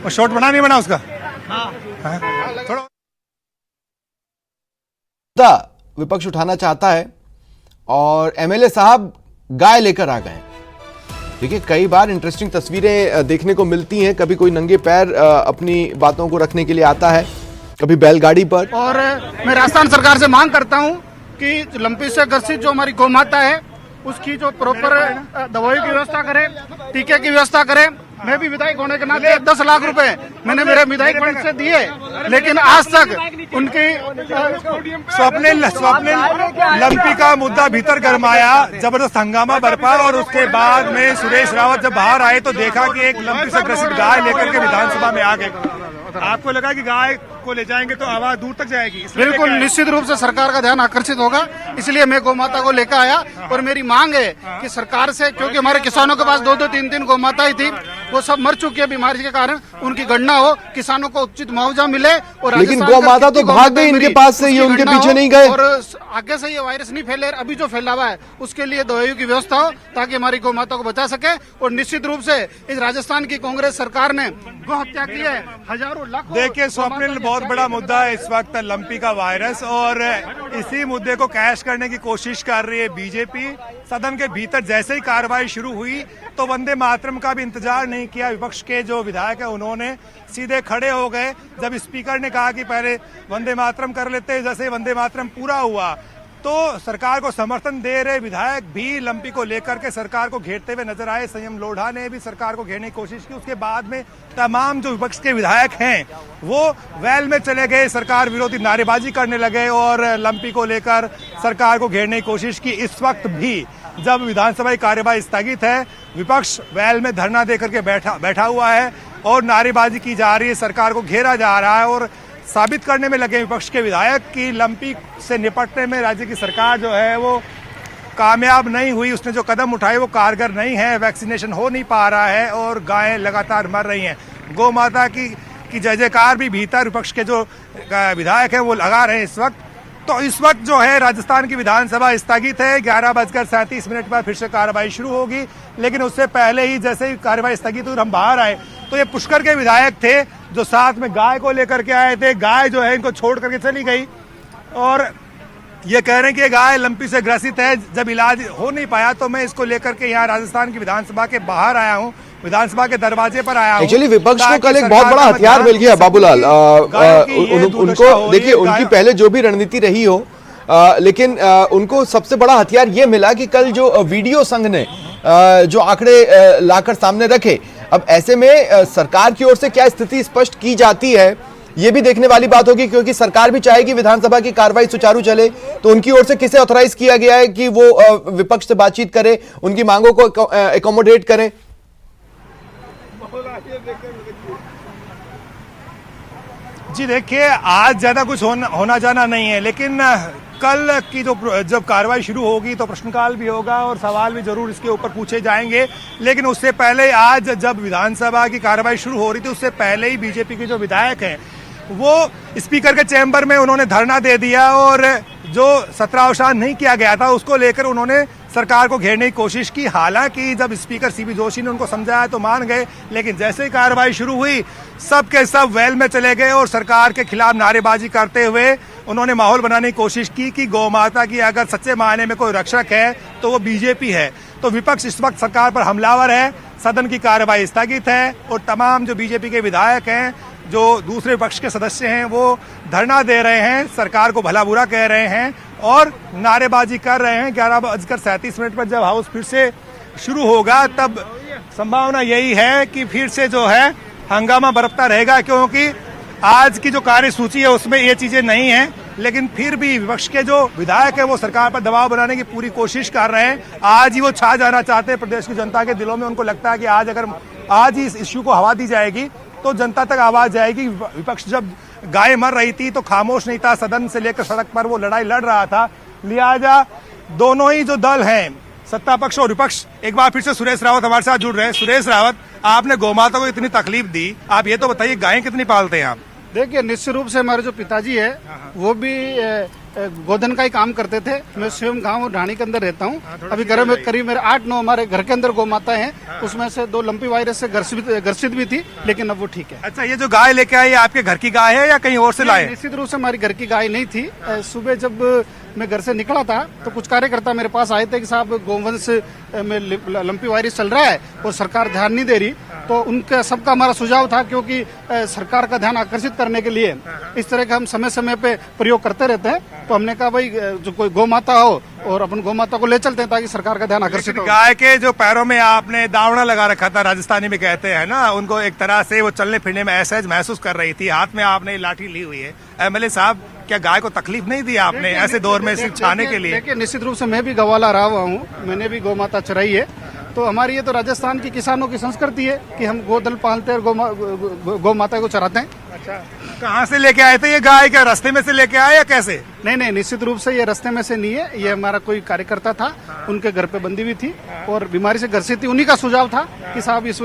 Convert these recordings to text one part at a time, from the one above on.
वो शॉट बना नहीं बना उसका? थोड़ा विपक्ष उठाना चाहता है और एमएलए साहब गाय लेकर आ गए। देखिए, कई बार इंटरेस्टिंग तस्वीरें देखने को मिलती हैं। कभी कोई नंगे पैर अपनी बातों को रखने के लिए आता है, कभी बैलगाड़ी पर। और मैं राजस्थान सरकार से मांग करता हूं कि लंपी से ग्रसित जो हमारी गौ माता है उसकी जो प्रॉपर दवाई की व्यवस्था करे, टीके की व्यवस्था करे। मैं भी विधायक होने के नाते 10 लाख रुपए मैंने मेरे विधायक फंड से दिए, लेकिन आज तक उनकी स्वप्निल लंपी का मुद्दा भीतर गरमाया, जबरदस्त हंगामा बरपा और उसके बाद में सुरेश रावत जब बाहर आए तो देखा कि एक लंपी से ग्रसित गाय लेकर के विधानसभा में आ गए। आपको लगा कि गाय को ले जाएंगे तो आवाज दूर तक जाएगी? बिल्कुल निश्चित रूप से सरकार का ध्यान आकर्षित होगा, इसलिए मैं गौ माता को लेकर आया। और मेरी मांग है कि सरकार से, क्योंकि हमारे किसानों के पास 2-2, 3-3 गौ माताएं थी, वो सब मर चुकी है बीमारी के कारण। उनकी गणना हो, किसानों को उचित मुआवजा मिले। और लेकिन गौ माता तो भाग गई इनके पास से, ये उनके पीछे नहीं गए और आगे से ये वायरस नहीं फैले। अभी जो फैला हुआ है उसके लिए दवाइयों की व्यवस्था हो ताकि हमारी गौ माता को बचा सके। और निश्चित रूप से इस राजस्थान की कांग्रेस सरकार ने गौ हत्या की है, हजारों लाखों। देखिए स्वप्निल, बहुत बड़ा मुद्दा है इस वक्त लंपी का वायरस, और इसी मुद्दे को कैश करने की कोशिश कर रही है बीजेपी। सदन के भीतर जैसे ही कार्रवाई शुरू हुई तो वंदे मातरम का भी इंतजार नहीं किया। विपक्ष के जो विधायक है उन्होंने सीधे खड़े हो गए। जब स्पीकर ने कहा कि पहले वंदे मातरम कर लेते हैं, जैसे वंदे मातरम पूरा हुआ तो सरकार को समर्थन दे रहे विधायक भी लंपी को लेकर के सरकार को घेरते हुए नजर आए। संयम लोढ़ा ने भी सरकार को घेरने की कोशिश की। उसके बाद में तमाम जो विपक्ष के विधायक हैं वो वैल में चले गए, सरकार विरोधी नारेबाजी करने लगे और लंपी को लेकर सरकार को घेरने की कोशिश की। इस वक्त भी जब विधानसभा की कार्यवाही स्थगित है, विपक्ष वैल में धरना देकर के बैठा हुआ है और नारेबाजी की जा रही है, सरकार को घेरा जा रहा है और साबित करने में लगे विपक्ष के विधायक कि लंपी से निपटने में राज्य की सरकार जो है वो कामयाब नहीं हुई। उसने जो कदम उठाए वो कारगर नहीं है, वैक्सीनेशन हो नहीं पा रहा है और गायें लगातार मर रही हैं। गौ माता की जय जयकार भी भीतर विपक्ष के जो विधायक हैं वो लगा रहे हैं इस वक्त। तो इस वक्त जो है राजस्थान की विधानसभा स्थगित है। 11:37 पर फिर से कार्रवाई शुरू होगी, लेकिन उससे पहले ही जैसे ही कार्रवाई स्थगित हुई हम बाहर आए तो ये पुष्कर के विधायक थे जो साथ में गाय को लेकर के आए थे। गाय जो है इनको छोड़ करके चली गई और ये कह रहे हैं कि ये गाय लंपी से ग्रसित है। जब इलाज हो नहीं पाया तो मैं इसको लेकर के यहाँ राजस्थान की विधानसभा के बाहर आया हूँ, विधानसभा के दरवाजे पर आया हूँ। एक्चुअली विपक्ष को कल एक बहुत बड़ा हथियार मिल गया बाबूलाल। उनको देखिए, उनकी पहले जो भी रणनीति रही हो, लेकिन उनको सबसे बड़ा हथियार ये मिला कि कल जो वीडियो संघ ने जो आंकड़े लाकर सामने रखे, अब ऐसे में सरकार की ओर से क्या स्थिति स्पष्ट की जाती है ये भी देखने वाली बात होगी, क्योंकि सरकार भी चाहेगी विधानसभा की कार्रवाई सुचारू चले। तो उनकी ओर से किसे ऑथराइज किया गया है कि वो विपक्ष से बातचीत करे, उनकी मांगों को एकोमोडेट करें? जी देखिए, आज ज्यादा कुछ होना जाना नहीं है, लेकिन कल की जब कार्रवाई शुरू होगी तो प्रश्नकाल भी होगा और सवाल भी जरूर इसके ऊपर पूछे जाएंगे। लेकिन उससे पहले आज जब विधानसभा की कार्रवाई शुरू हो रही थी उससे पहले ही बीजेपी के जो विधायक हैं वो स्पीकर के चैम्बर में उन्होंने धरना दे दिया और जो सत्रावसान नहीं किया गया था उसको लेकर उन्होंने सरकार को घेरने की कोशिश की। हालांकि जब स्पीकर सीपी जोशी ने उनको समझाया तो मान गए, लेकिन जैसे ही कार्रवाई शुरू हुई सब के सब वेल में चले गए और सरकार के खिलाफ नारेबाजी करते हुए उन्होंने माहौल बनाने की कोशिश की कि गौ माता की अगर सच्चे मायने में कोई रक्षक है तो वो बीजेपी है। तो विपक्ष इस वक्त सरकार पर हमलावर है। सदन की कार्यवाही स्थगित है और तमाम जो बीजेपी के विधायक हैं, जो दूसरे पक्ष के सदस्य हैं, वो धरना दे रहे हैं, सरकार को भला बुरा कह रहे हैं और नारेबाजी कर रहे हैं। 11:37 पर जब हाउस फिर से शुरू होगा तब संभावना यही है कि फिर से जो है हंगामा बरपता रहेगा, क्योंकि आज की जो कार्यसूची है उसमें ये चीजें नहीं है। लेकिन फिर भी विपक्ष के जो विधायक है वो सरकार पर दबाव बनाने की पूरी कोशिश कर रहे हैं। आज ही वो छा जाना चाहते हैं प्रदेश की जनता के दिलों में। उनको लगता है कि आज ही इस इश्यू को हवा दी जाएगी तो जनता तक आवाज जाएगी। विपक्ष जब गाय मर रही थी तो खामोश नहीं था, सदन से लेकर सड़क पर वो लड़ाई लड़ रहा था। लिहाजा दोनों ही जो दल हैं, सत्ता पक्ष और विपक्ष, एक बार फिर से सुरेश रावत हमारे साथ जुड़ रहे हैं। सुरेश रावत, आपने गौ माता को इतनी तकलीफ दी, आप ये तो बताइए गायें कितनी पालते हैं आप? देखिए, निश्चित रूप से हमारे जो पिताजी है वो भी गोधन का ही काम करते थे। मैं स्वयं गांव ढाणी के अंदर रहता हूं। अभी घर में करीब मेरे 8-9 हमारे घर के अंदर गौ माता हैं, उसमें से 2 लंपी वायरस से ग्रसित भी थी, लेकिन अब वो ठीक है। अच्छा, ये जो गाय लेके आई आपके घर की गाय है या कहीं और से लाए? निश्चित रूप से हमारी घर की गाय नहीं थी। सुबह जब मैं घर से निकला था तो कुछ कार्यकर्ता मेरे पास आए थे कि साहब गोवंश में लंपी वायरस चल रहा है और सरकार ध्यान नहीं दे रही। तो उनका सबका हमारा सुझाव था, क्योंकि सरकार का ध्यान आकर्षित करने के लिए इस तरह का हम समय समय पे प्रयोग करते रहते हैं। तो हमने कहा भाई जो कोई गौ माता हो और अपन गौ माता को ले चलते हैं ताकि सरकार का ध्यान आकर्षित हो। गाय के जो पैरों में आपने दावना लगा रखा था, राजस्थानी में कहते हैं ना, उनको एक तरह से वो चलने फिरने में असहज महसूस कर रही थी। हाथ में आपने लाठी ली हुई है। एमएलए साहब, क्या गाय को तकलीफ नहीं दी आपने ऐसे दौर में सिर्फ छाने के लिए? देखिए, निश्चित रूप से मैं भी गवाला रहा हुआ हूँ, मैंने भी गौ माता चराई है। तो हमारी ये तो राजस्थान की किसानों की संस्कृति है कि हम गोदल पालते हैं और गौ माता को चराते हैं। अच्छा, कहाँ से लेके आए थे ये गाय? क्या रास्ते में से लेके आए या कैसे? नहीं, निश्चित रूप से ये रास्ते में से नहीं है। ये हमारा कोई कार्यकर्ता था, उनके घर पे बंदी हुई थी और बीमारी से ग्रसित थी। उन्हीं का सुझाव था कि साहब इस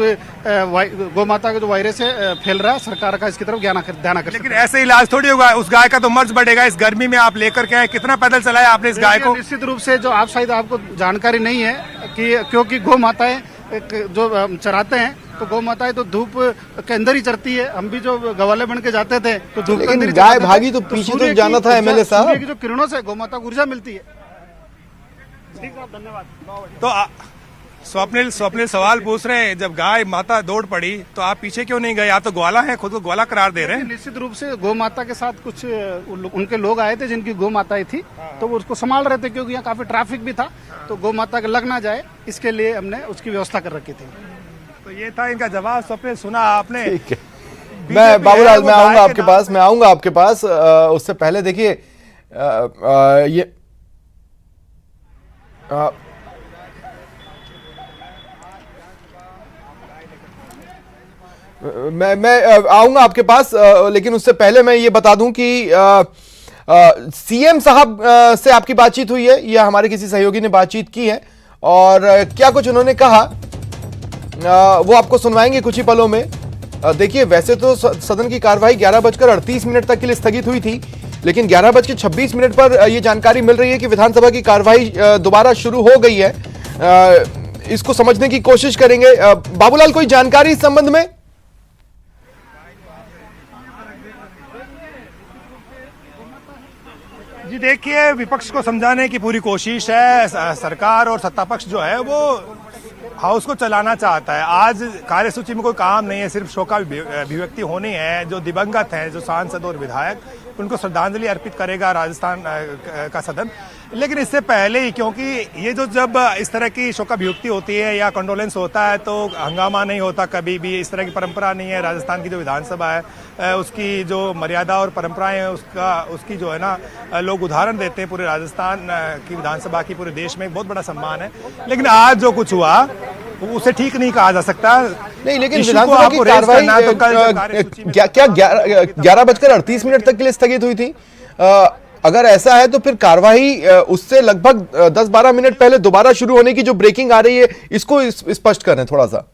गौ माता का जो वायरस है फैल रहा है, सरकार का इसकी तरफ ध्यान आकर्षित। लेकिन ऐसे इलाज थोड़ी होगा, उस गाय का तो मर्ज बढ़ेगा। इस गर्मी में आप लेकर के आए, कितना पैदल चलाया आपने इस गाय को? निश्चित रूप से जो आप शायद आपको जानकारी नहीं है कि क्योंकि गौ माताएं जो चराते हैं तो गौ माताएं तो धूप के अंदर ही चरती है। हम भी जो गवाले बन के जाते थे तो धूप के अंदर ही गाय भागी तो पीछे तो जाना था एमएलए साहब। सूर्य की जो किरणों से गौ माता को ऊर्जा मिलती है। ठीक है, धन्यवाद। तो स्वप्निल सवाल पूछ रहे हैं, जब गाय माता दौड़ पड़ी तो आप पीछे क्यों नहीं गए? आप तो ग्वाला हैं, खुद को ग्वाला करार दे रहे हैं। निश्चित रूप से गौ माता के साथ कुछ उनके लोग आए थे जिनकी गौ माताएं थी, तो वो उसको संभाल रहे थे, क्योंकि यहाँ काफी ट्रैफिक भी था। तो गौ माता के लग ना जाए इसके लिए हमने उसकी व्यवस्था कर रखी थी। तो ये था इनका जवाब। स्वप्निल, सुना आपने? मैं बाबूलाल, मैं आऊंगा आपके पास, उससे पहले देखिए ये मैं आऊंगा आपके पास, लेकिन उससे पहले मैं ये बता दूं कि सीएम साहब से आपकी बातचीत हुई है या हमारे किसी सहयोगी ने बातचीत की है और क्या कुछ उन्होंने कहा वो आपको सुनवाएंगे कुछ ही पलों में। देखिए, वैसे तो सदन की कार्रवाई 11:38 तक के लिए स्थगित हुई थी, लेकिन 11:26 पर यह जानकारी मिल रही है कि विधानसभा की कार्रवाई दोबारा शुरू हो गई है। इसको समझने की कोशिश करेंगे। बाबूलाल, कोई जानकारी इस संबंध में? जी देखिए, विपक्ष को समझाने की पूरी कोशिश है। सरकार और सत्ता पक्ष जो है वो हाउस को चलाना चाहता है। आज कार्यसूची में कोई काम नहीं है, सिर्फ शोक का अभिव्यक्ति होनी है। जो दिवंगत हैं, जो सांसद और विधायक, उनको श्रद्धांजलि अर्पित करेगा राजस्थान का सदन। लेकिन इससे पहले ही, क्योंकि ये जो जब इस तरह की शोकाभिव्यक्ति होती है या कंडोलेंस होता है तो हंगामा नहीं होता कभी भी। इस तरह की परंपरा नहीं है। राजस्थान की जो विधानसभा है उसकी जो मर्यादा और परंपराएं हैं उसकी जो है ना, लोग उदाहरण देते हैं। पूरे राजस्थान की विधानसभा की पूरे देश में बहुत बड़ा सम्मान है। लेकिन आज जो कुछ हुआ उसे ठीक नहीं कहा जा सकता। नहीं, लेकिन विधानसभा की कार्रवाई क्या 11:38 तक के लिए स्थगित हुई थी? अगर ऐसा है तो फिर कार्रवाई उससे लगभग 10-12 मिनट पहले दोबारा शुरू होने की जो ब्रेकिंग आ रही है, इसको स्पष्ट करें थोड़ा सा।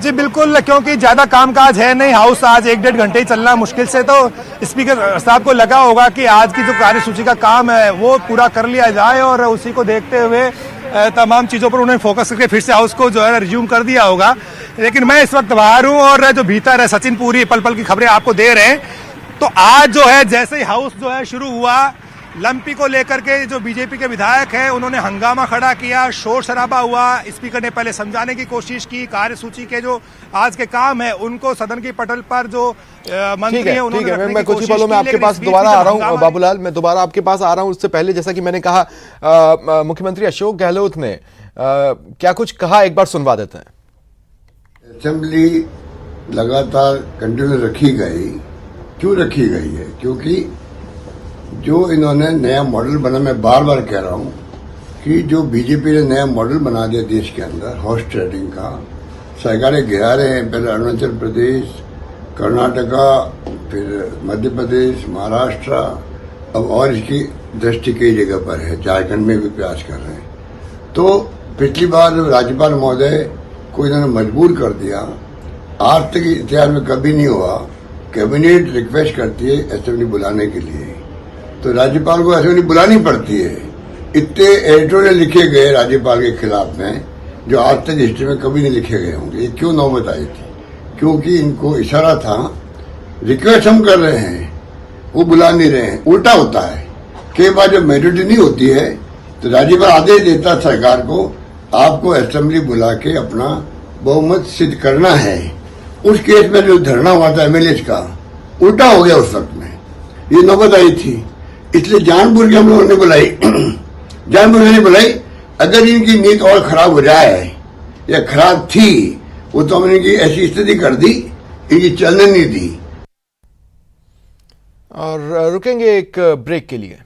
जी बिल्कुल, क्योंकि ज्यादा कामकाज है नहीं। हाउस आज 1-1.5 घंटे ही चलना मुश्किल से, तो स्पीकर साहब को लगा होगा कि आज की जो कार्यसूची का काम है वो पूरा कर लिया जाए और उसी को देखते हुए तमाम चीजों पर उन्होंने फोकस करके फिर से हाउस को जो है रिज्यूम कर दिया होगा। लेकिन मैं इस वक्त बाहर हूं और जो भीतर है, सचिन पूरी पल पल की खबरें आपको दे रहे हैं। तो आज जो है जैसे ही हाउस जो है शुरू हुआ, लंपी को लेकर के जो बीजेपी के विधायक हैं उन्होंने हंगामा खड़ा किया, शोर शराबा हुआ। स्पीकर ने पहले समझाने की कोशिश की, कार्यसूची के जो आज के काम है उनको सदन की पटल पर जो मंत्री हैं उन्होंने रखने की कोशिश की। मैं कुछ ही पलों में आपके पास दोबारा आ रहा हूं बाबूलाल, मैं दोबारा आपके पास आ रहा हूं। उससे पहले जैसा कि मैंने कहा, मुख्यमंत्री अशोक गहलोत ने क्या कुछ कहा, एक बार सुनवा देते हैं। असेंबली लगातार कंटिन्यू रखी गई। क्यों रखी गई है? क्योंकि जो इन्होंने नया मॉडल बना, मैं बार बार कह रहा हूं कि जो बीजेपी ने नया मॉडल बना दिया देश के अंदर हॉर्स ट्रेडिंग का, सरकारें गिरा रहे हैं। पहले अरुणाचल प्रदेश, कर्नाटका, फिर मध्य प्रदेश, महाराष्ट्र, अब और इसकी दृष्टि कई जगह पर है। झारखंड में भी प्रयास कर रहे हैं। तो पिछली बार राज्यपाल महोदय को इन्होंने मजबूर कर दिया। आज तक इतिहास में कभी नहीं हुआ। कैबिनेट रिक्वेस्ट करती है असेंबली बुलाने के लिए, तो राज्यपाल को असेंबली बुलानी पड़ती है। इतने एडिटोरियल लिखे गए राज्यपाल के खिलाफ में जो आज तक हिस्ट्री में कभी नहीं लिखे गए होंगे। ये क्यों नौबत आई थी? क्योंकि इनको इशारा था रिक्वेस्ट हम कर रहे हैं, वो बुला नहीं रहे हैं। उल्टा होता है, कई बार जब मेजोरिटी नहीं होती है तो राज्यपाल आदेश देता सरकार को, आपको असेंबली बुला के अपना बहुमत सिद्ध करना है। उस केस में जो धरना हुआ था एमएलए का, उल्टा हो गया उस वक्त में, ये नौबत आई थी। इसलिए जानबूझ के हम लोगों ने बुलाई, जानबूझ के नहीं बुलाई। अगर इनकी नीति और खराब हो जाए या खराब थी, वो तो हमने इनकी ऐसी स्थिति कर दी, इनकी चलने नहीं दी। और रुकेंगे एक ब्रेक के लिए।